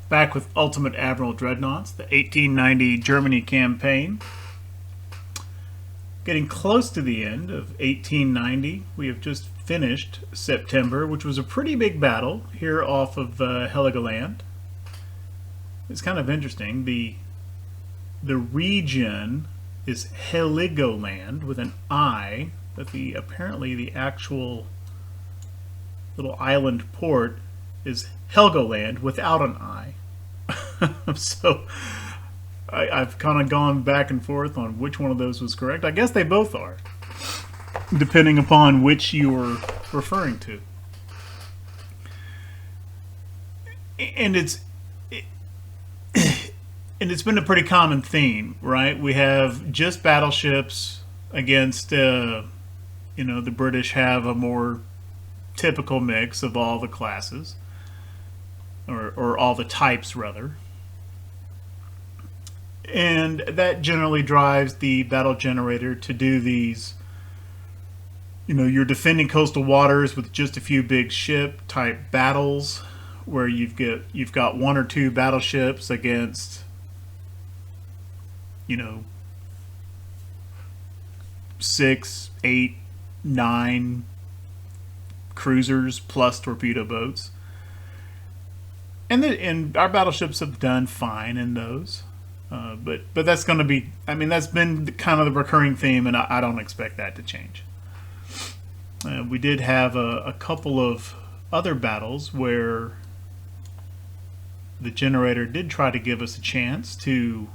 Back with Ultimate Admiral Dreadnoughts, the 1890 Germany campaign. Getting close to the end of 1890. We have just finished September, which was a pretty big battle here off of Heligoland. It's kind of interesting. The region is Heligoland with an I, but apparently the actual little island port is Helgoland without an I. So I've kind of gone back and forth on which one of those was correct. I guess they both are, depending upon which you are referring to. And it's been a pretty common theme, right? We have just battleships against, the British have a more typical mix of all the classes, or all the types rather. And that generally drives the battle generator to do these, you're defending coastal waters with just a few big ship type battles where you've got one or two battleships against, 6, 8, 9 cruisers plus torpedo boats. And our battleships have done fine in those. But that's going to be, that's been kind of the recurring theme, and I don't expect that to change. We did have a couple of other battles where the generator did try to give us a chance to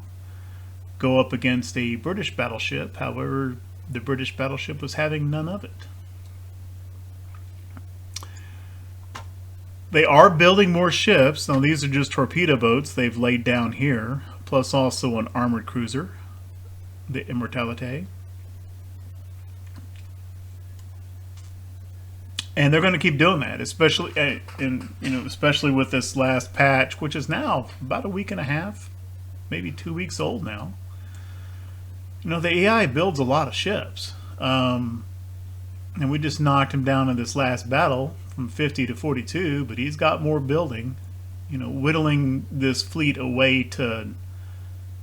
go up against a British battleship. However, the British battleship was having none of it. They are building more ships. Now, these are just torpedo boats they've laid down here, plus also an armored cruiser, the Immortalite. And they're going to keep doing that, especially especially with this last patch, which is now about a week and a half, maybe 2 weeks old now. The AI builds a lot of ships, and we just knocked him down in this last battle from 50 to 42, but he's got more building. Whittling this fleet away to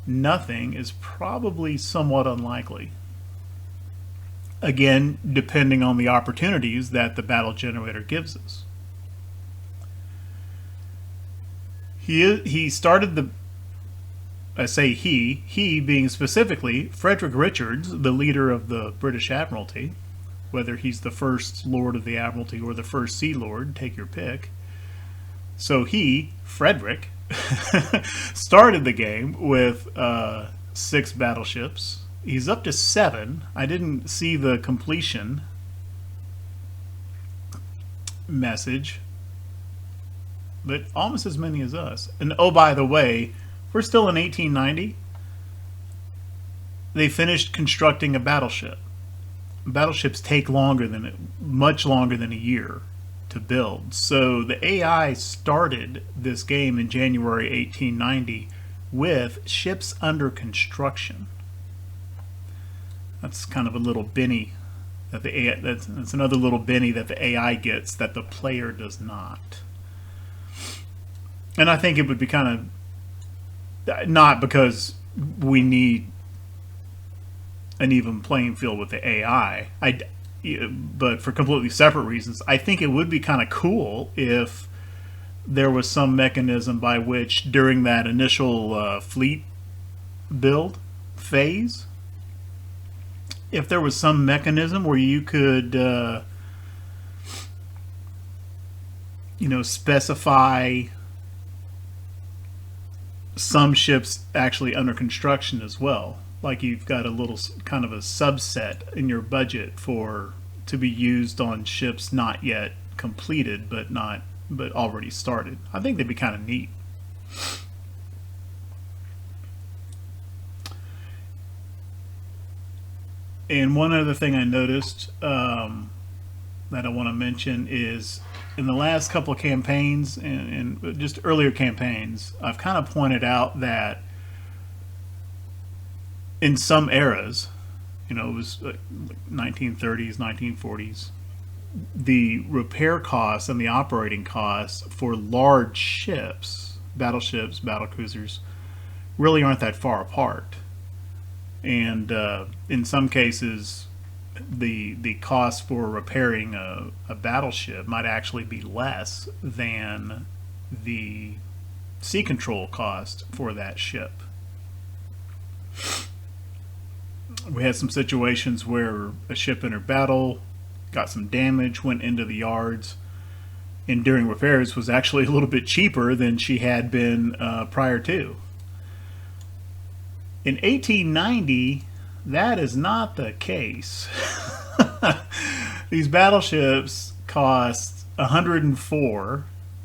nothing is probably somewhat unlikely. Again, depending on the opportunities that the battle generator gives us. He started I say he being specifically Frederick Richards, the leader of the British Admiralty, whether he's the first Lord of the Admiralty or the first Sea Lord, take your pick. So Frederick, started the game with 6 battleships. He's up to 7. I didn't see the completion message, but almost as many as us. And oh, by the way, we're still in 1890. They finished constructing a battleship. Battleships take much longer than a year to build. So the AI started this game in January 1890 with ships under construction. That's kind of a little Benny that the AI, that's another little Benny that the AI gets that the player does not. And I think it would be kind of, not because we need an even playing field with the AI, but for completely separate reasons. I think it would be kind of cool if there was some mechanism by which during that initial fleet build phase, if there was some mechanism where you could specify some ships actually under construction as well. Like you've got a little kind of a subset in your budget to be used on ships not yet completed but already started. I think they'd be kind of neat. And one other thing I noticed that I want to mention is in the last couple of campaigns and just earlier campaigns, I've kind of pointed out that in some eras, it was like 1930s, 1940s, the repair costs and the operating costs for large ships battleships, battlecruisers really aren't that far apart. And in some cases, the cost for repairing a battleship might actually be less than the sea control cost for that ship. We had some situations where a ship entered battle, got some damage, went into the yards, and during repairs was actually a little bit cheaper than she had been prior to. In 1890, that is not the case. These battleships cost $104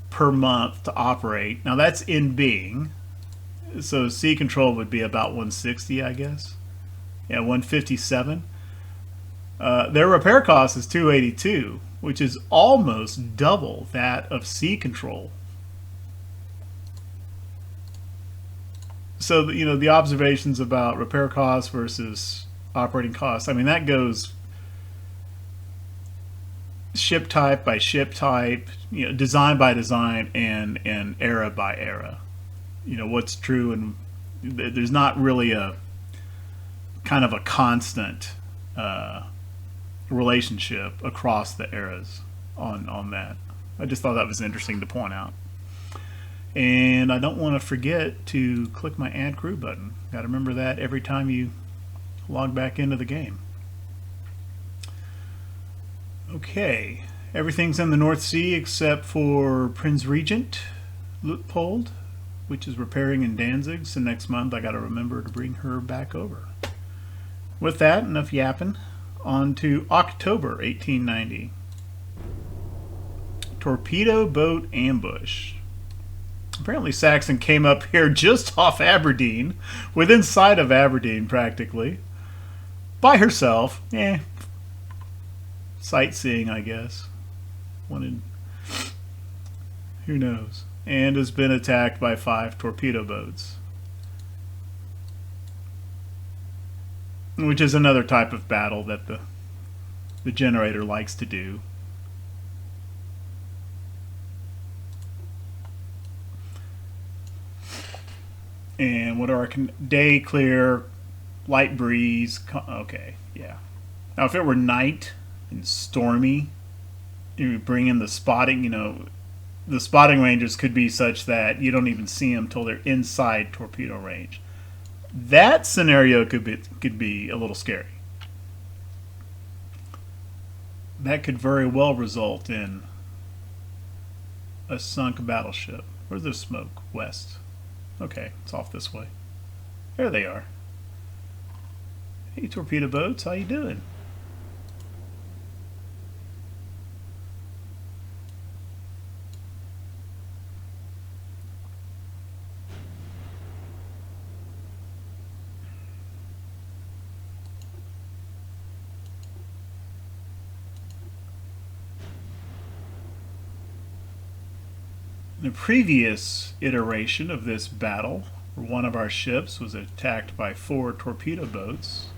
per month to operate. Now that's in Bing, so sea control would be about $160, I guess. Yeah, $157. Their repair cost is $282, which is almost double that of sea control. So the observations about repair costs versus operating costs, I mean, that goes ship type by ship type, design by design, and era by era. What's true, and there's not really a kind of a constant relationship across the eras on that. I just thought that was interesting to point out. And I don't want to forget to click my Add Crew button. Got to remember that every time you log back into the game. Okay, everything's in the North Sea except for Prince Regent Luitpold, which is repairing in Danzig. So next month I got to remember to bring her back over. With that, enough yapping. On to October 1890. Torpedo boat ambush. Apparently Saxon came up here just off Aberdeen, within sight of Aberdeen practically, by herself. Sightseeing, I guess. Who knows? And has been attacked by 5 torpedo boats, which is another type of battle that the generator likes to do. And what are our day clear, light breeze? Okay, yeah. Now, if it were night and stormy, you bring in the spotting. The spotting ranges could be such that you don't even see them till they're inside torpedo range. That scenario could be a little scary. That could very well result in a sunk battleship. Where's the smoke? West. Okay, it's off this way. There they are. Hey, torpedo boats, how you doing? In the previous iteration of this battle, one of our ships was attacked by 4 torpedo boats.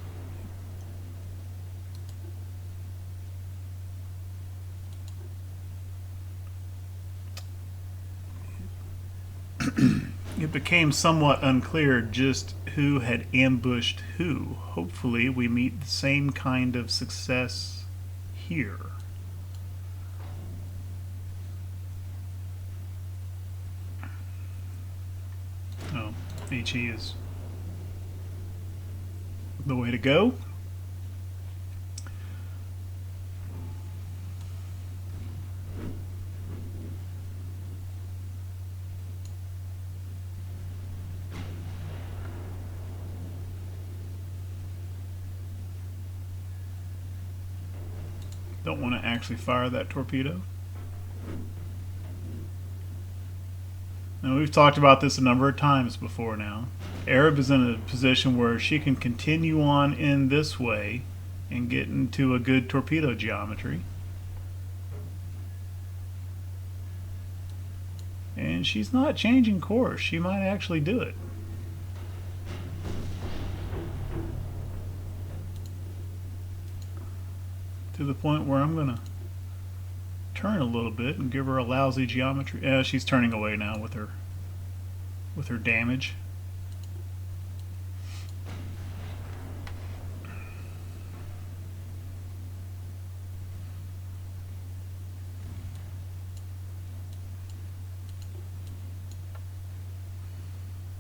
It became somewhat unclear just who had ambushed who. Hopefully we meet the same kind of success here. Oh, HE is the way to go. Don't want to actually fire that torpedo. Now, we've talked about this a number of times before now. Arab is in a position where she can continue on in this way and get into a good torpedo geometry. And she's not changing course. She might actually do it. To the point where I'm going to turn a little bit and give her a lousy geometry. She's turning away now with her with her damage.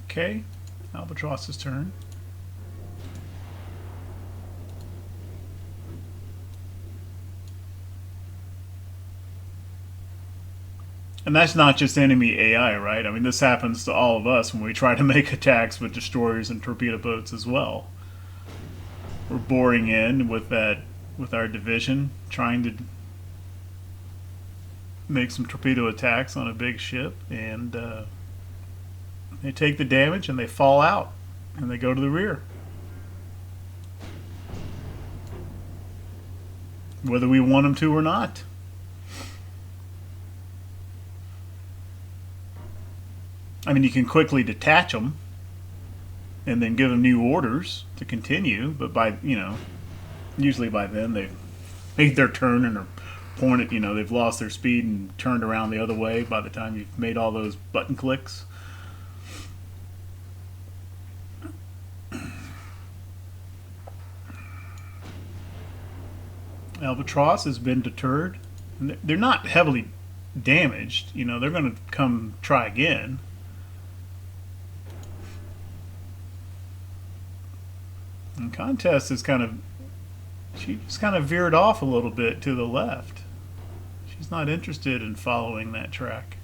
Okay, Albatross's turn. And that's not just enemy AI, right? I mean, this happens to all of us when we try to make attacks with destroyers and torpedo boats as well. We're boring in with our division, trying to make some torpedo attacks on a big ship, and they take the damage and they fall out, and they go to the rear. Whether we want them to or not. I mean, you can quickly detach them and then give them new orders to continue, but usually by then they've made their turn and are pointed, they've lost their speed and turned around the other way by the time you've made all those button clicks. Albatross has been deterred. They're not heavily damaged, they're going to come try again. And Contest is she's kind of veered off a little bit to the left. She's not interested in following that track.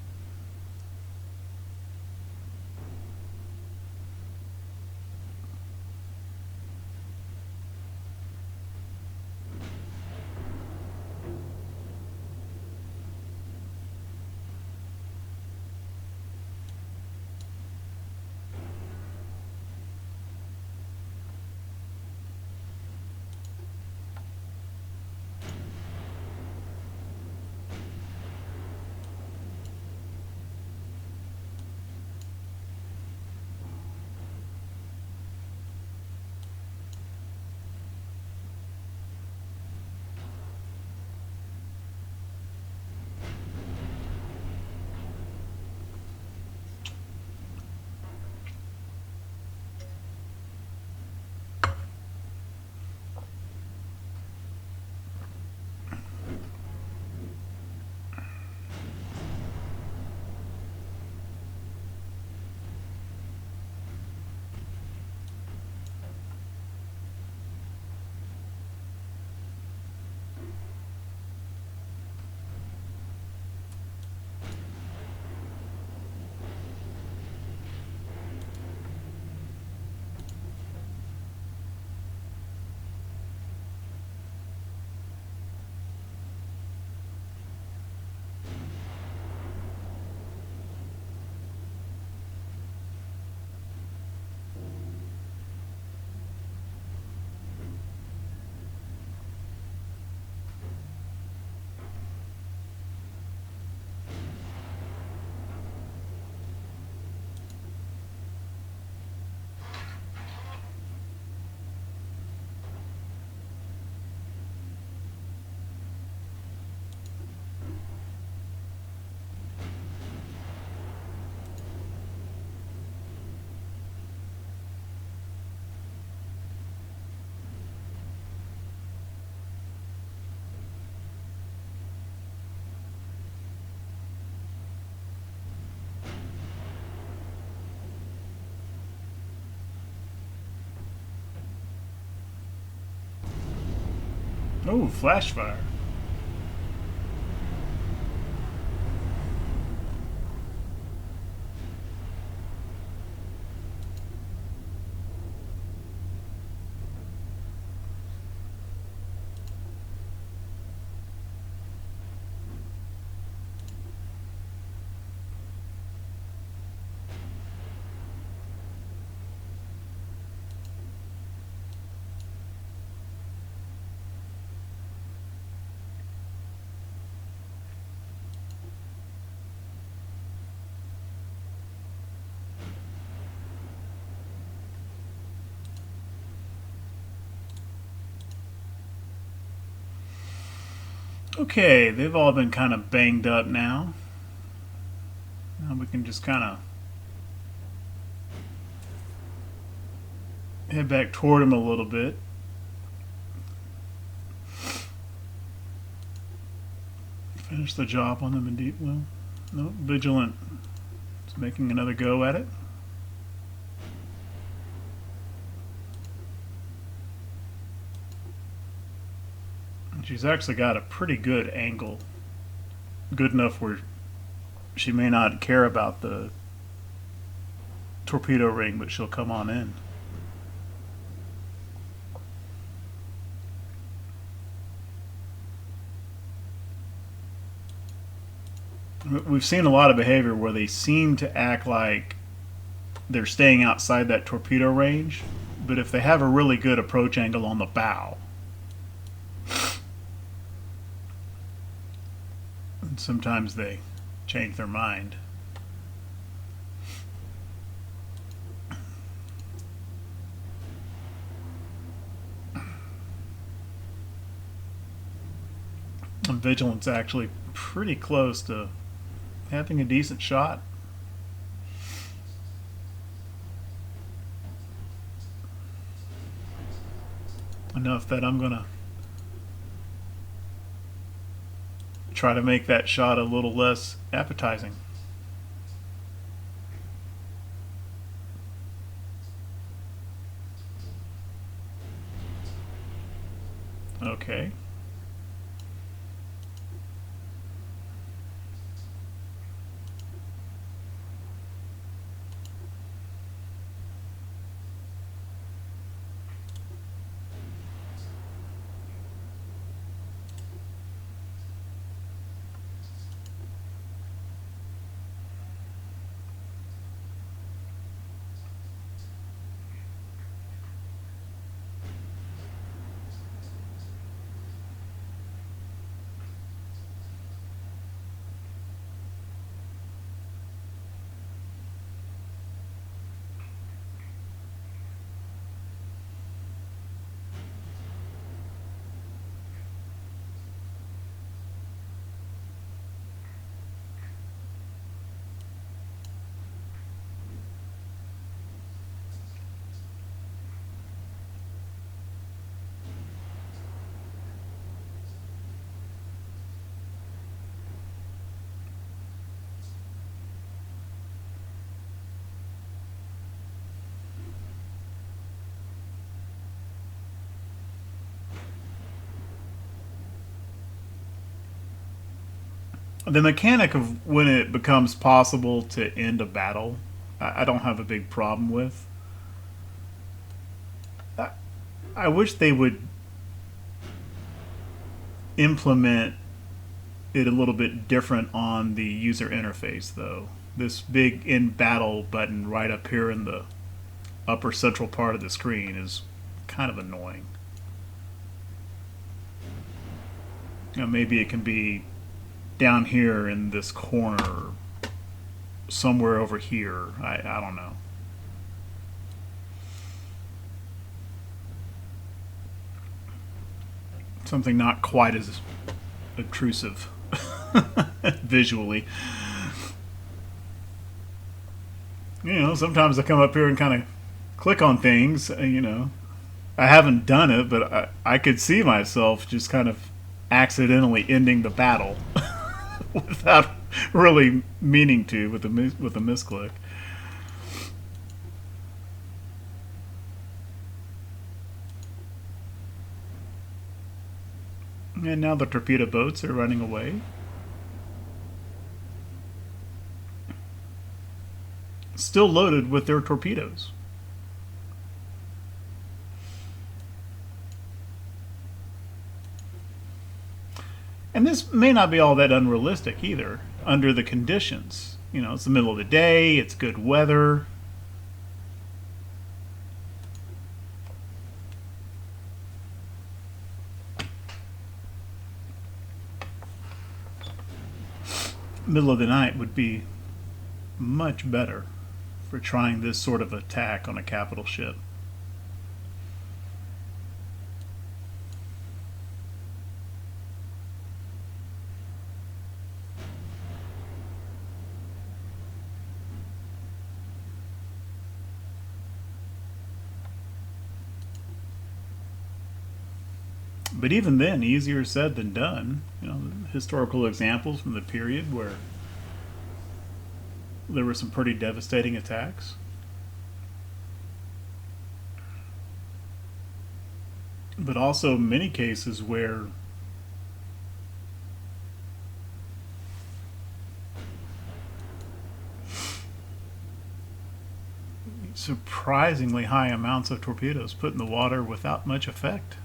Oh, flash fire. Okay, they've all been kind of banged up now. Now we can just kind of head back toward him a little bit. Finish the job on them indeed. Well, no, Vigilant is making another go at it. And she's actually got a pretty good angle. Good enough where she may not care about the torpedo ring, but she'll come on in. We've seen a lot of behavior where they seem to act like they're staying outside that torpedo range, but if they have a really good approach angle on the bow, and sometimes they change their mind. And Vigilant's actually pretty close to having a decent shot. Enough that I'm gonna try to make that shot a little less appetizing. Okay. The mechanic of when it becomes possible to end a battle, I don't have a big problem with. I wish they would implement it a little bit different on the user interface, though. This big end battle button right up here in the upper central part of the screen is kind of annoying. You know, maybe it can be down here in this corner, somewhere over here. I don't know. Something not quite as obtrusive visually. You know, sometimes I come up here and kind of click on things, you know. I haven't done it, but I could see myself just kind of accidentally ending the battle without really meaning to with a misclick. And now the torpedo boats are running away. Still loaded with their torpedoes. And this may not be all that unrealistic either, under the conditions. You know, it's the middle of the day, it's good weather. Middle of the night would be much better for trying this sort of attack on a capital ship. But even then, easier said than done. You know, historical examples from the period where there were some pretty devastating attacks. But also many cases where surprisingly high amounts of torpedoes put in the water without much effect.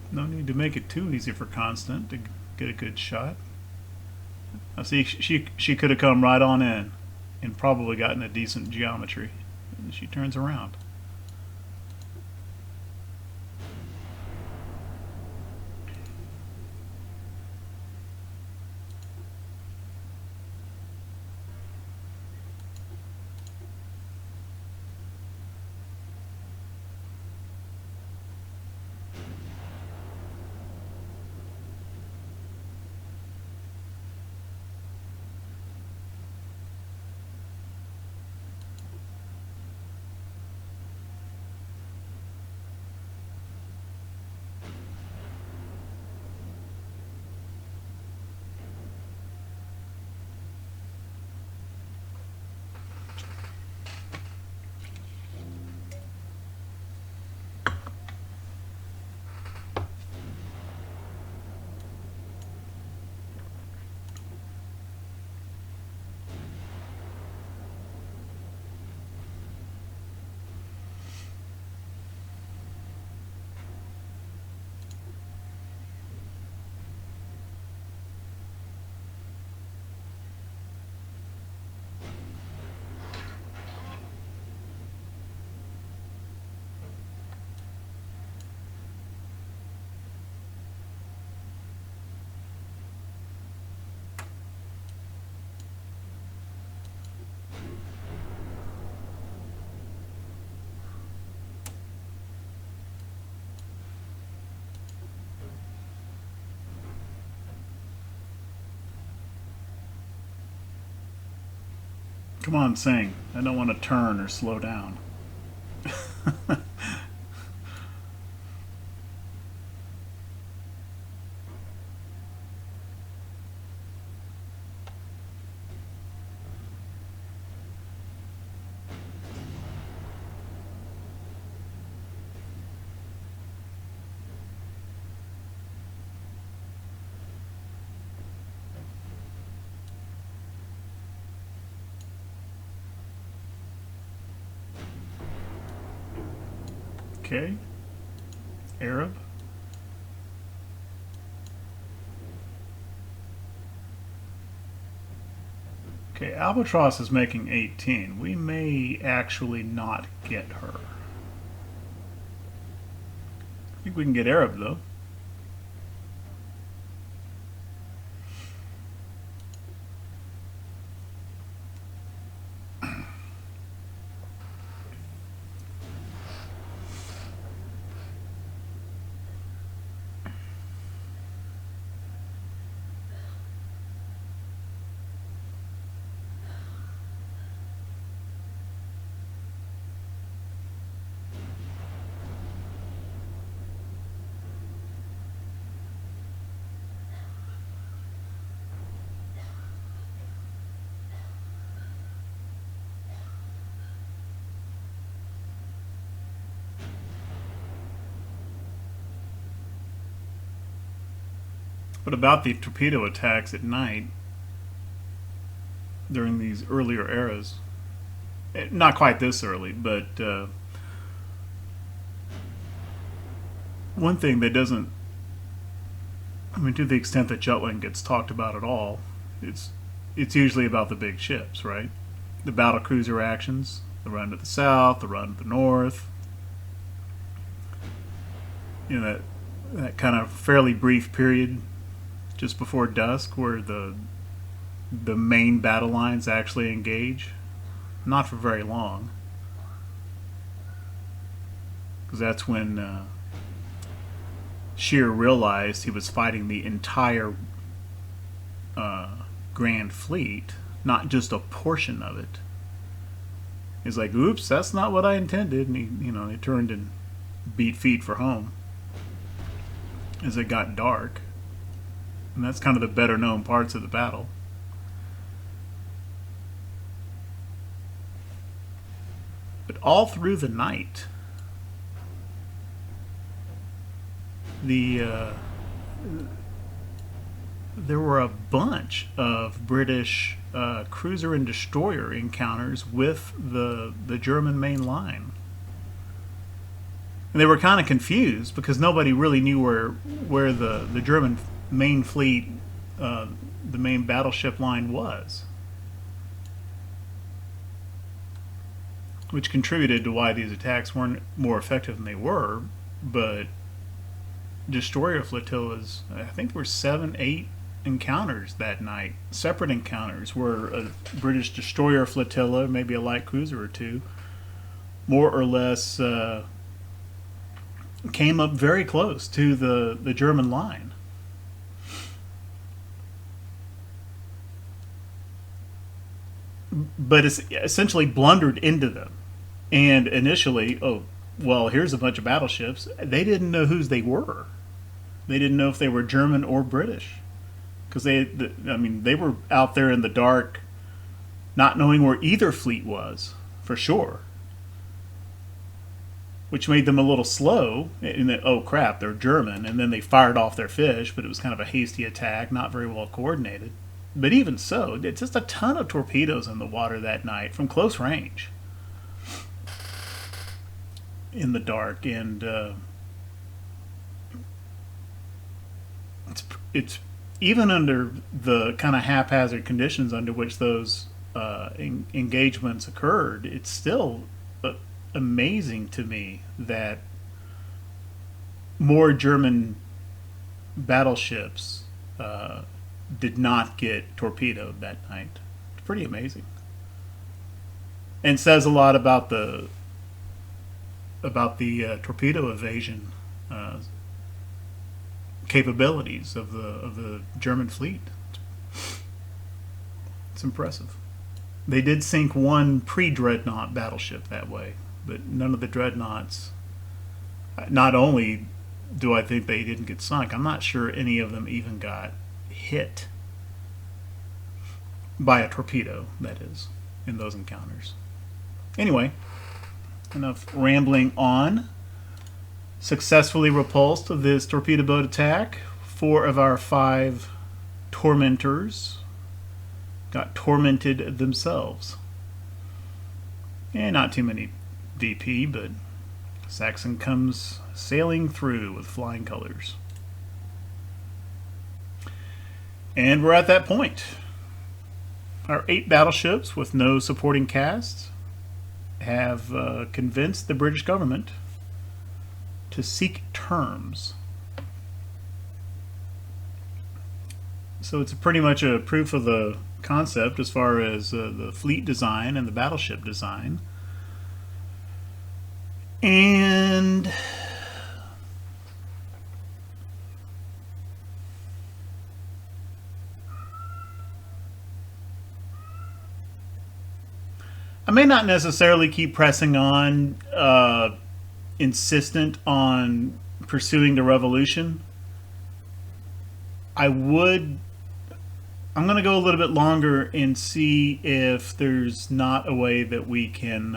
No need to make it too easy for Constant to get a good shot. I see she could have come right on in and probably gotten a decent geometry. And she turns around. Come on, sing. I don't want to turn or slow down. Okay. Arab. Okay, Albatross is making 18. We may actually not get her. I think we can get Arab, though. But about the torpedo attacks at night during these earlier eras, not quite this early, but one thing that doesn't, I mean, to the extent that Jutland gets talked about at all, it's usually about the big ships, right? The battle cruiser actions, the run to the south, the run to the north. You know, that kind of fairly brief period just before dusk where the the main battle lines actually engage. Not for very long, because that's when Scheer realized he was fighting the entire Grand Fleet, not just a portion of it. He's like, "Oops, that's not what I intended," and he turned and beat feet for home as it got dark. And that's kind of the better known parts of the battle. But all through the night, there were a bunch of British cruiser and destroyer encounters with the German main line. And they were kind of confused because nobody really knew where the German main fleet, the main battleship line was, which contributed to why these attacks weren't more effective than they were. But destroyer flotillas, I think there were 7-8 encounters that night, separate encounters, where a British destroyer flotilla, maybe a light cruiser or two, more or less came up very close to the German line. But it's essentially blundered into them. And initially, oh, well, here's a bunch of battleships. They didn't know whose they were. They didn't know if they were German or British. Because they were out there in the dark, not knowing where either fleet was, for sure. Which made them a little slow. In that, oh crap, they're German. And then they fired off their fish, but it was kind of a hasty attack, not very well coordinated. But even so, it's just a ton of torpedoes in the water that night from close range in the dark. And it's even under the kind of haphazard conditions under which those engagements occurred, it's still amazing to me that more German battleships did not get torpedoed that night. It's pretty amazing, and says a lot about the torpedo evasion capabilities of the German fleet. It's impressive. They did sink one pre-Dreadnought battleship that way, but none of the Dreadnoughts. Not only do I think they didn't get sunk, I'm not sure any of them even got hit by a torpedo, that is, in those encounters. Anyway, enough rambling on. Successfully repulsed this torpedo boat attack. 4 of our 5 tormentors got tormented themselves. And not too many VP, but Saxon comes sailing through with flying colors. And we're at that point. Our 8 battleships with no supporting casts have convinced the British government to seek terms. So it's pretty much a proof of the concept as far as the fleet design and the battleship design. And I may not necessarily keep pressing on, insistent on pursuing the revolution. I'm going to go a little bit longer and see if there's not a way that we can.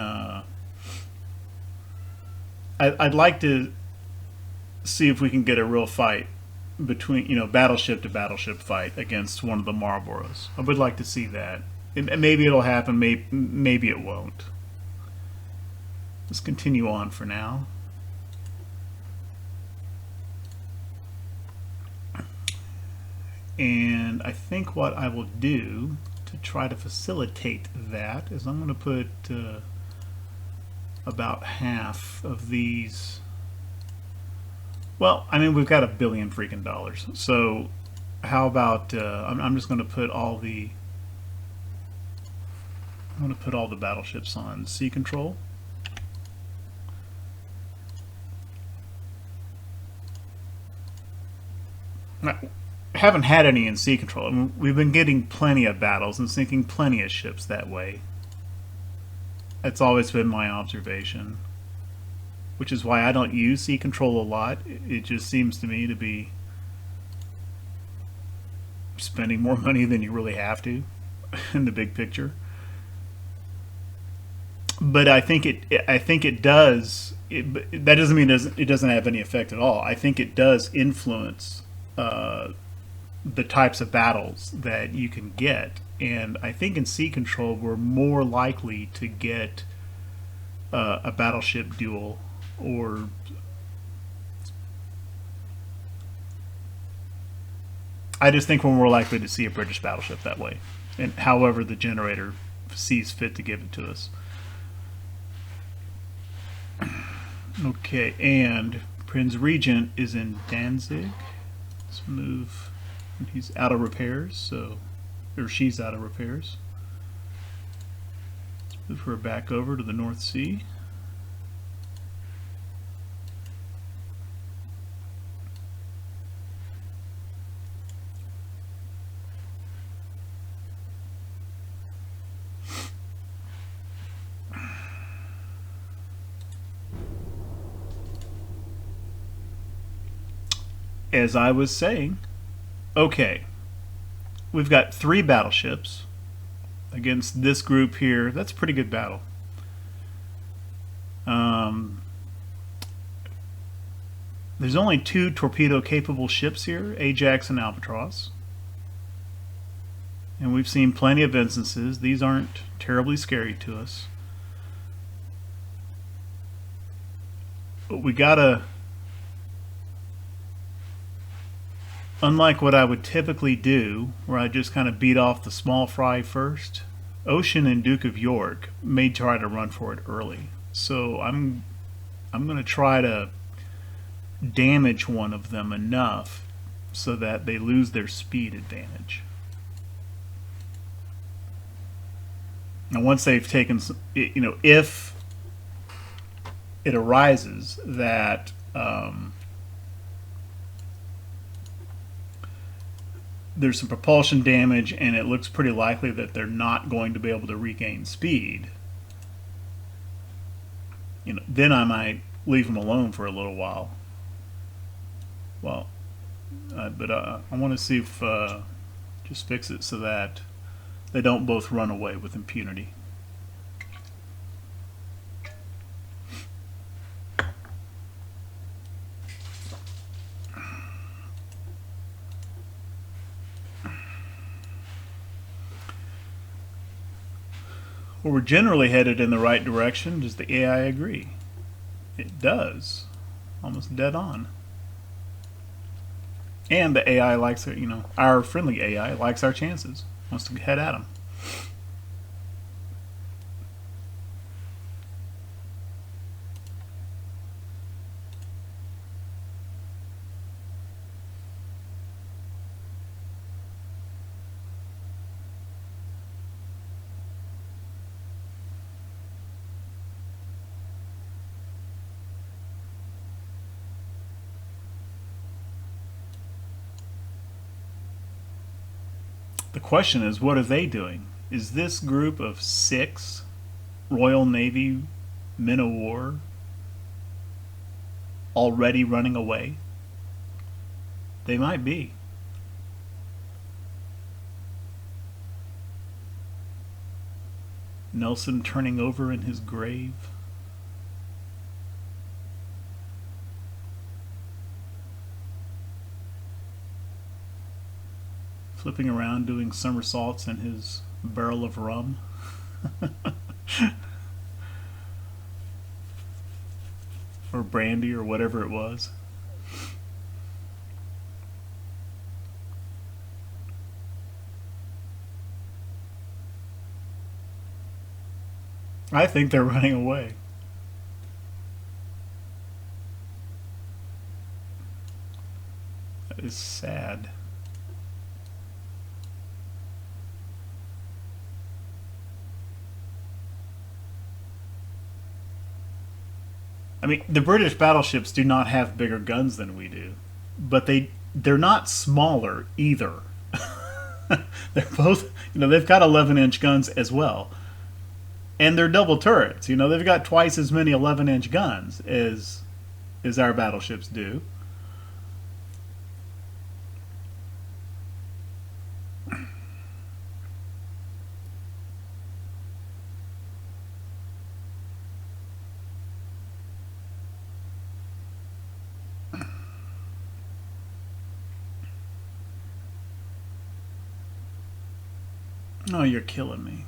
I'd like to see if we can get a real fight between, battleship to battleship fight against one of the Marlboroughs. I would like to see that. Maybe it'll happen, maybe it won't. Let's continue on for now. And I think what I will do to try to facilitate that is I'm going to put about half of these. Well, I mean, we've got $1 billion freaking dollars. So how about I'm just going to put all the I'm going to put all the battleships on sea control. I haven't had any in sea control. I mean, we've been getting plenty of battles and sinking plenty of ships that way. That's always been my observation, which is why I don't use sea control a lot. It just seems to me to be spending more money than you really have to in the big picture. But I think it does. That doesn't mean it doesn't have any effect at all. I think it does influence the types of battles that you can get, and I think in sea control we're more likely to get a battleship duel, or I just think we're more likely to see a British battleship that way, and however the generator sees fit to give it to us. Okay, and Prince Regent is in Danzig. Let's move. He's out of repairs, so, or she's out of repairs. Let's move her back over to the North Sea. As I was saying, okay, we've got 3 battleships against this group here. That's a pretty good battle. There's only 2 torpedo-capable ships here, Ajax and Albatross. And we've seen plenty of instances. These aren't terribly scary to us. But we gotta, unlike what I would typically do, where I just kind of beat off the small fry first, Ocean and Duke of York may try to run for it early. So I'm going to try to damage one of them enough so that they lose their speed advantage. Now once they've taken, you know, if it arises that there's some propulsion damage and it looks pretty likely that they're not going to be able to regain speed, you know, then I might leave them alone for a little while. Well, but I want to see if just fix it so that they don't both run away with impunity. Well, we're generally headed in the right direction. Does the AI agree? It does. Almost dead on. And the AI likes it, you know, our friendly AI likes our chances. Wants to head at them. The question is, what are they doing? Is this group of 6 Royal Navy men of war already running away? They might be. Nelson turning over in his grave. Flipping around doing somersaults in his barrel of rum. Or brandy or whatever it was. I think they're running away. That is sad. I mean, the British battleships do not have bigger guns than we do, but they're not smaller either. They're both, they've got 11-inch guns as well, and they're double turrets. They've got twice as many 11-inch guns as our battleships do. Oh, you're killing me.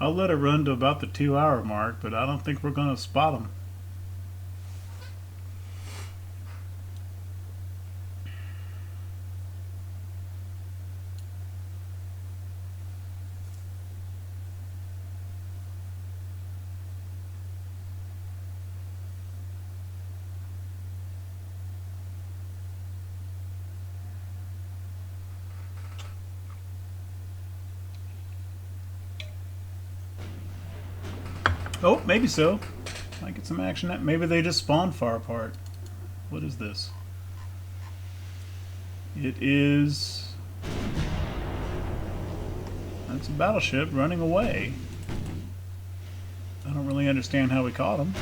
I'll let it run to about the 2-hour mark, but I don't think we're going to spot them. Oh, maybe so. Might get some action. Maybe they just spawned far apart. What is this? It is... That's a battleship running away. I don't really understand how we caught them.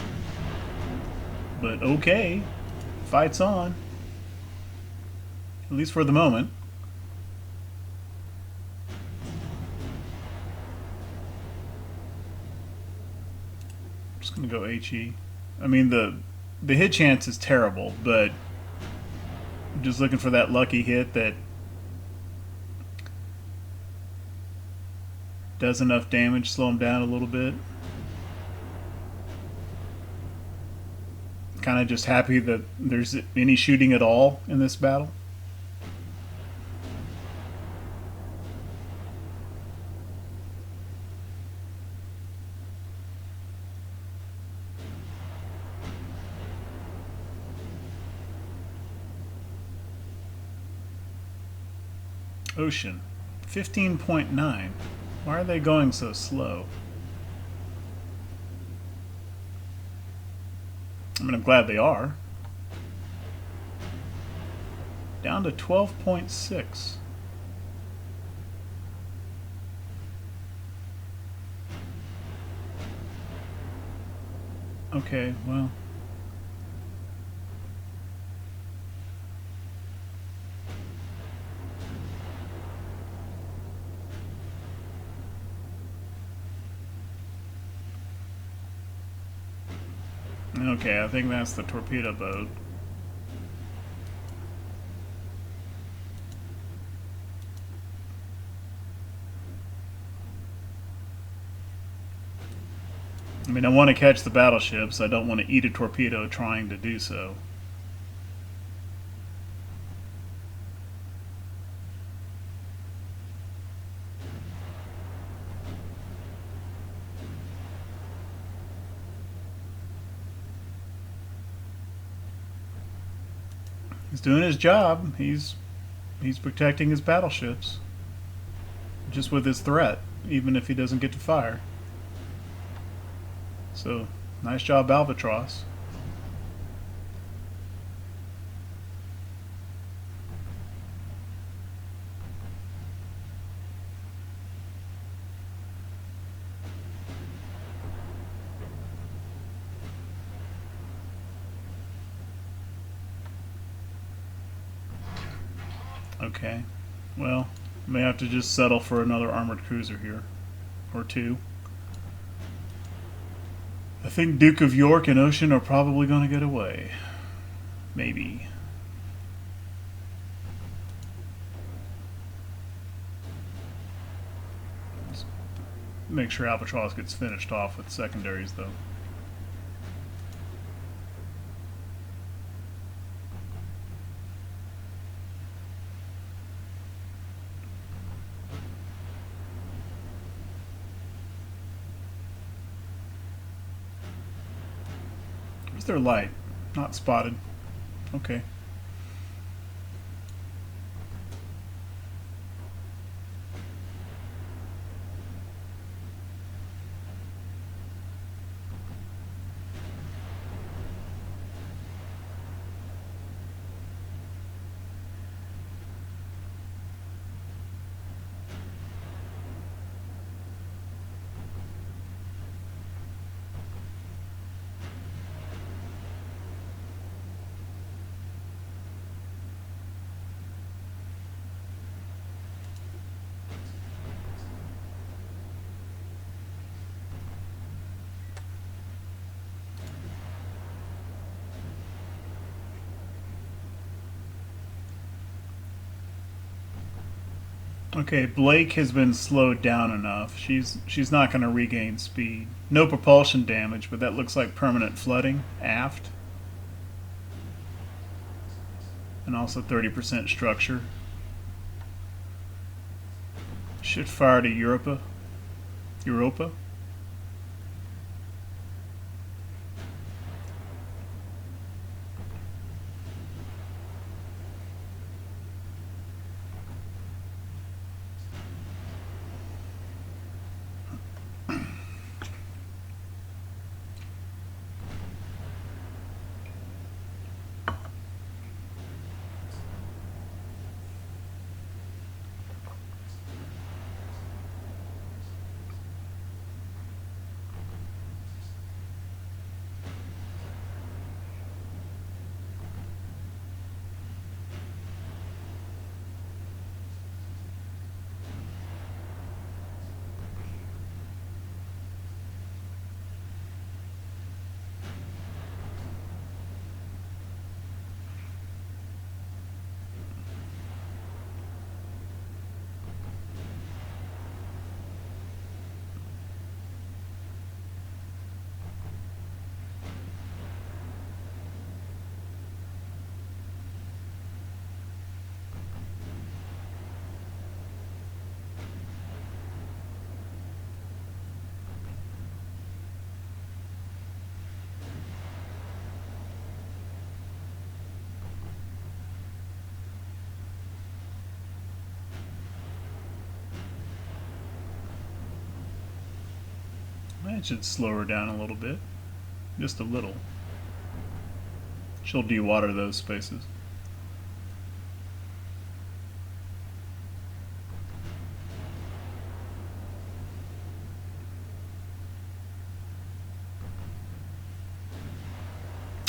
But okay. Fight's on. At least for the moment. I'm gonna go HE. I mean, the hit chance is terrible, but I'm just looking for that lucky hit that does enough damage, slow him down a little bit. Kind of just happy that there's any shooting at all in this battle. Ocean, 15.9. Why are they going so slow? I mean, I'm glad they are. Down to 12.6. Okay, well... Okay, I think that's the torpedo boat. I mean, I want to catch the battleships. I don't want to eat a torpedo trying to do so. He's doing his job. He's protecting his battleships. Just with his threat, even if he doesn't get to fire. So, nice job, Albatross. Okay, well, may have to just settle for another armored cruiser here. or two. I think Duke of York and Ocean are probably going to get away. Maybe. Let's make sure Albatross gets finished off with secondaries, though. Where's their light? Not spotted. Okay. Okay, Blake has been slowed down enough. She's not going to regain speed. No propulsion damage, but that looks like permanent flooding aft. And also 30% structure. Should fire to Europa. Europa. That should slow her down a little bit. Just a little. She'll dewater those spaces.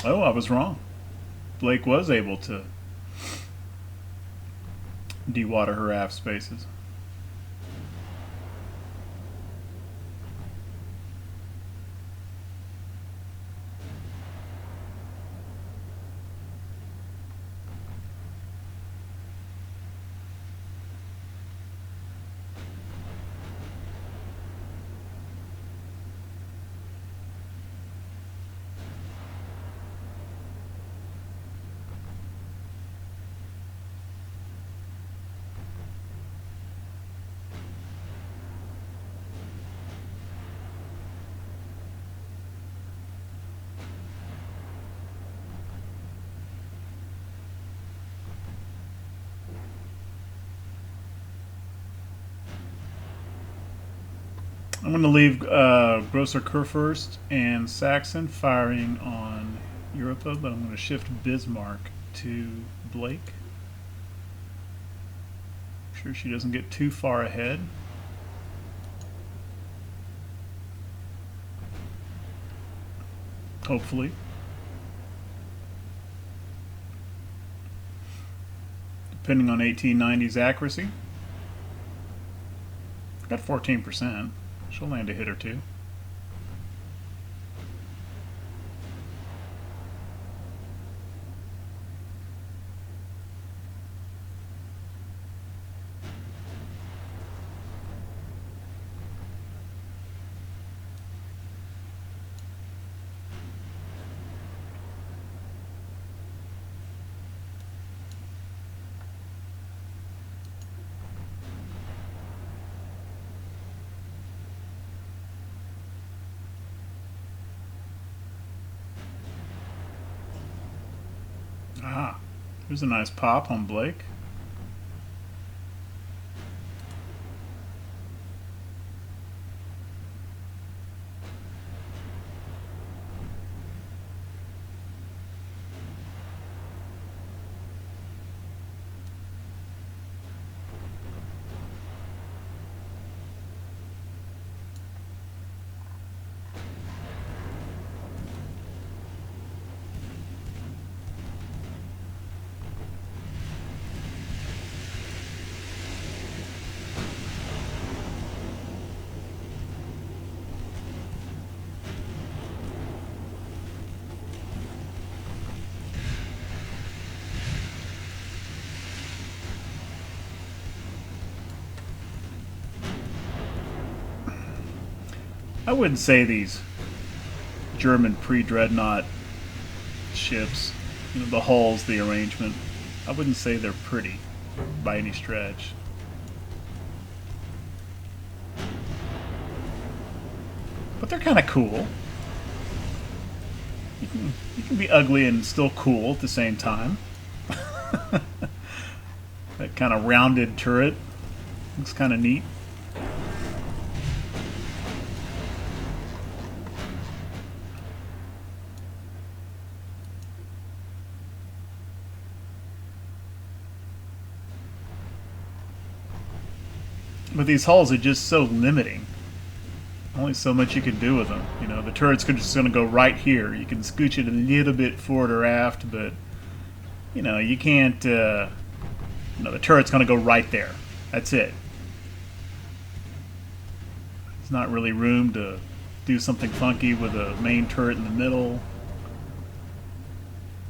Oh, I was wrong. Blake was able to dewater her aft spaces. I'm going to leave Grosser Kurfürst and Saxon firing on Europa, but I'm going to shift Bismarck to Blake. Sure she doesn't get too far ahead. Hopefully. Depending on 1890's accuracy. Got 14%. She'll land a hit or two. Ah, there's a nice pop on Blake. I wouldn't say these German pre-dreadnought ships, you know, the hulls, the arrangement, I wouldn't say they're pretty by any stretch. But they're kind of cool. You can be ugly and still cool at the same time. That kind of rounded turret looks kind of neat. But these hulls are just so limiting. Only so much you can do with them. You know, the turret's just going to go right here. You can scooch it a little bit forward or aft, but you know, you can't. You know, the turret's going to go right there. That's it. There's not really room to do something funky with a main turret in the middle,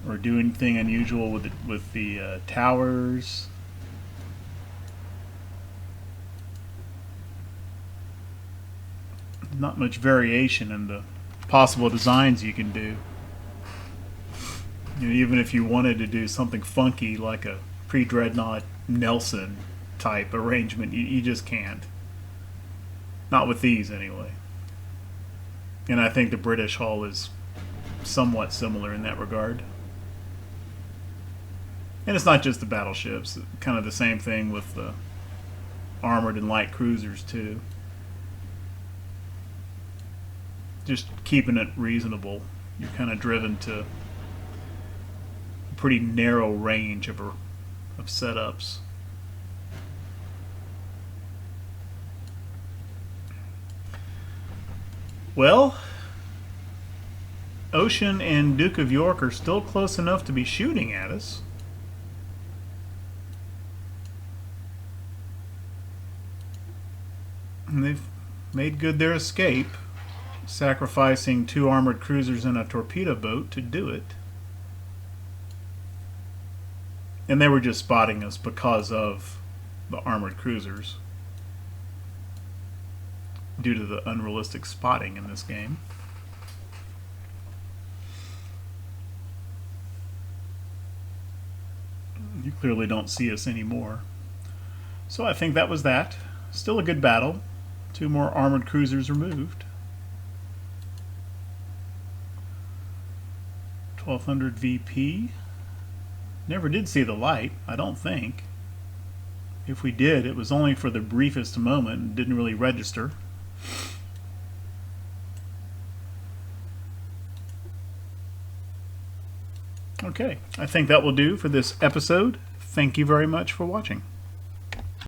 or do anything unusual with the towers. Not much variation in the possible designs you can do. You know, even if you wanted to do something funky like a pre-dreadnought Nelson type arrangement, you just can't. Not with these anyway. And I think the British hull is somewhat similar in that regard. And it's not just the battleships, kind of the same thing with the armored and light cruisers too. Just keeping it reasonable. You're kind of driven to a pretty narrow range of setups. Well, Ocean and Duke of York are still close enough to be shooting at us. And they've made good their escape, sacrificing 2 armored cruisers and a torpedo boat to do it. And they were just spotting us because of the armored cruisers, due to the unrealistic spotting in this game. You clearly don't see us anymore. So I think that was that. Still a good battle. 2 more armored cruisers removed. 1200 VP. Never did see the light, I don't think. If we did, it was only for the briefest moment and didn't really register. Okay, I think that will do for this episode. Thank you very much for watching.